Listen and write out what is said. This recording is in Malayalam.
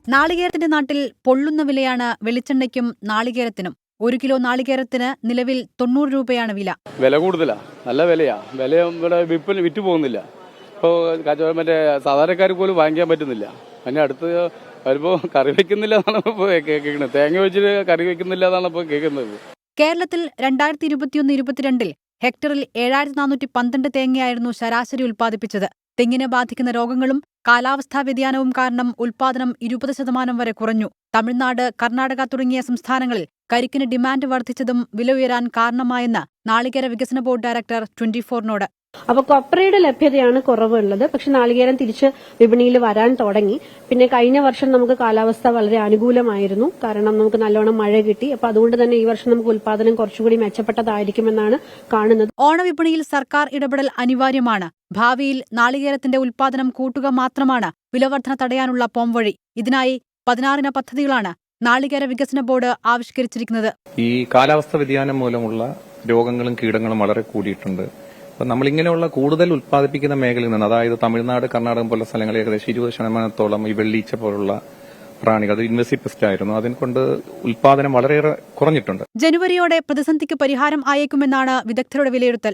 നാളികേരത്തിന്റെ നാട്ടിൽ പൊള്ളുന്ന വിലയാണ് വെളിച്ചെണ്ണയ്ക്കും നാളികേരത്തിനും. 1 കിലോ നാളികേരത്തിന് നിലവിൽ 90 രൂപയാണ് വില. വില കൂടുതലാ, നല്ല വിലയാ. വില ഇവിടെ വിറ്റ് പോകുന്നില്ല. ഇപ്പോൾ മറ്റേ സാധാരണക്കാർക്ക് പോലും വാങ്ങിക്കാൻ പറ്റുന്നില്ല. അതിന് അടുത്ത് വരുമ്പോൾ കറി വെക്കുന്നില്ല എന്നാണ് ഇപ്പോൾ കേൾക്കുന്നത്. തേങ്ങ വെച്ചിട്ട് കറി വെക്കുന്നില്ല എന്നാണ് ഇപ്പോൾ കേൾക്കുന്നത്. കേരളത്തിൽ 2021-22 ഹെക്ടറിൽ 7412 തേങ്ങയായിരുന്നു ശരാശരി ഉൽപ്പാദിപ്പിച്ചത്. തെങ്ങിനെ ബാധിക്കുന്ന രോഗങ്ങളും കാലാവസ്ഥാ വ്യതിയാനവും കാരണം ഉൽപ്പാദനം 20% വരെ കുറഞ്ഞു. തമിഴ്നാട്, കർണാടക തുടങ്ങിയ സംസ്ഥാനങ്ങളിൽ കരിക്കിന് ഡിമാൻഡ് വർദ്ധിച്ചതും വില ഉയരാൻ കാരണമായെന്ന് നാളികേര വികസന ബോർഡ് ഡയറക്ടർ 24-നോട്. അപ്പൊ കൊപ്രയുടെ ലഭ്യതയാണ് കുറവുള്ളത്. പക്ഷെ നാളികേരം തിരിച്ച് വിപണിയിൽ വരാൻ തുടങ്ങി. പിന്നെ കഴിഞ്ഞ വർഷം നമുക്ക് കാലാവസ്ഥ വളരെ അനുകൂലമായിരുന്നു. കാരണം നമുക്ക് നല്ലോണം മഴ കിട്ടി. അപ്പൊ അതുകൊണ്ട് തന്നെ ഈ വർഷം നമുക്ക് ഉൽപ്പാദനം കുറച്ചുകൂടി മെച്ചപ്പെട്ടതായിരിക്കുമെന്നാണ് കാണുന്നത്. ഓണവിപണിയിൽ സർക്കാർ ഇടപെടൽ അനിവാര്യമാണ്. ഭാവിയിൽ നാളികേരത്തിന്റെ ഉൽപ്പാദനം കൂട്ടുക മാത്രമാണ് വിലവർധന തടയാനുള്ള പോംവഴി. ഇതിനായി 16 പദ്ധതികളാണ് നാളികേര വികസന ബോർഡ് ആവിഷ്കരിച്ചിരിക്കുന്നത്. ഈ കാലാവസ്ഥ വ്യതിയാനം മൂലമുള്ള രോഗങ്ങളും കീടങ്ങളും വളരെ കൂടിയിട്ടുണ്ട്. അപ്പൊ നമ്മളിങ്ങനെയുള്ള കൂടുതൽ ഉൽപ്പാദിപ്പിക്കുന്ന മേഖലയിൽ നിന്ന്, അതായത് തമിഴ്നാട്, കർണാടകം പോലുള്ള സ്ഥലങ്ങളിൽ ഏകദേശം 20% ഈ വെള്ളീച്ച പോലുള്ള പ്രാണികൾ, അത് ഇൻവെസീവ് പെസ്റ്റ് ആയിരുന്നു. അതിനെക്കൊണ്ട് ഉൽപ്പാദനം വളരെയേറെ കുറഞ്ഞിട്ടുണ്ട്. ജനുവരിയോടെ പ്രതിസന്ധിക്ക് പരിഹാരം ആയേക്കുമെന്നാണ് വിദഗ്ധരുടെ വിലയിരുത്തൽ.